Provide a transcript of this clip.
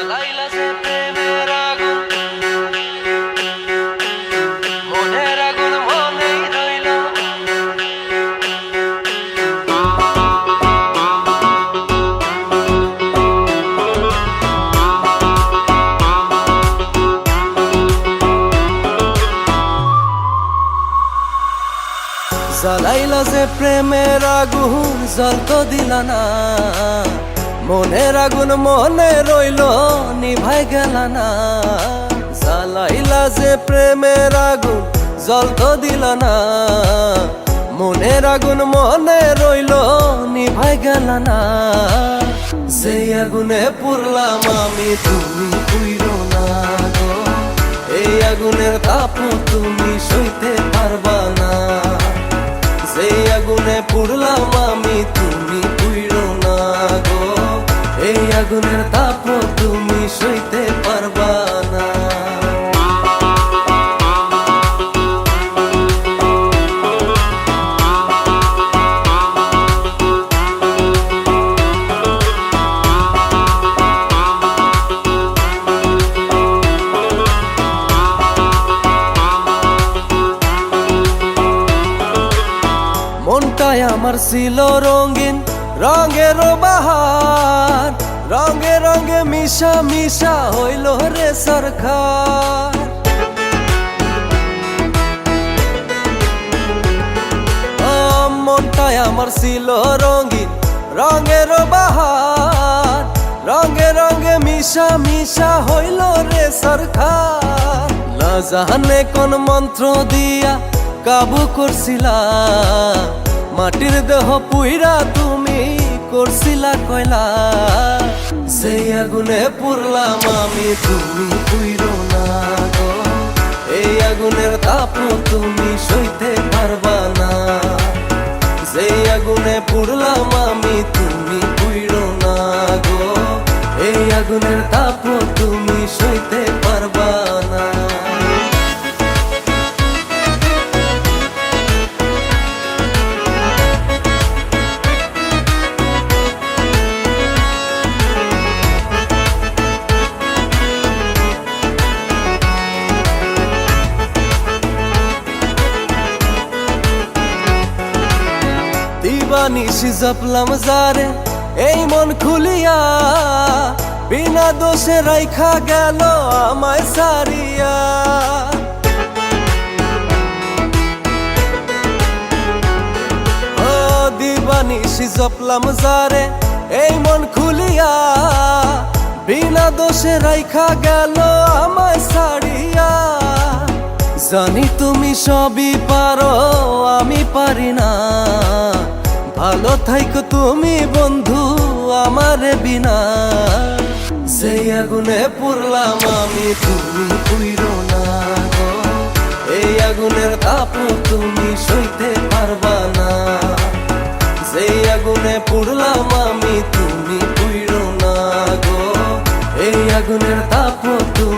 জ্বালাইলা যে প্রেমের আগুন, মনের আগুন মনেই রইল। জ্বালাইলা যে প্রেমের আগুন, জল তো দিলা না। মনের আগুন মনে রইল, নিভাই গেল না। জ্বালাইলা যে প্রেমের আগুন, জল তো দিলা না। মনের আগুন মনে রইল, নিভাই গেল না। সেই আগুনে পুরলাম আমি, তুমি পুইরো না গো। এই আগুনের তাপ তুমি সইতে পারবা না। সেই আগুনে পুরলাম আমি, তুমি পুইরো না গো। এই আগুনের তাপ তুমি সইতে পারবা না। মনটাই আমার ছিল রঙিন, রঙের বাহার। রঙে রঙে মিশা মিশা হইল রে সরকার। মনটাই আমার ছিল রঙিন, রঙের বাহার। রঙে রঙে মিশা মিশা হইল রে সরকার। না জানে কোন মন্ত্র দিয়া কাবু করছিলা, মাটির দেহ পুইরা তুমি করছিলা কয়লা। সেই আগুনে পুরলাম আমি, তুমি পুইরো না গো। এই আগুনের তাপ তুমি সইতে পারবা না। সেই আগুনে পুরলাম আমি, তুমি পুইরো না গো। এই আগুনের তাপ তুমি সইতে পারবা না। দিবানিশি জপলাম যারে এই মন খুলিয়া, বিনা দোষে রাইখা গেল আমায় সারিয়া। ও দিবানিশি জপলাম যারে এই মন খুলিয়া, বিনা দোষে রাইখা গেল আমায় সারিয়া। জানি তুমি সবই পারো, আমি পারি না। ভালো থাইকো তুমি বন্ধু আমার বিনা। সেই আগুনে পুরলাম আমি, তুমি পুইরো না গো। এই আগুনের তাপ তুমি সইতে পারবা না। সেই আগুনে পুরলাম আমি, তুমি পুইরো না গো। এই আগুনের তাপ তুমি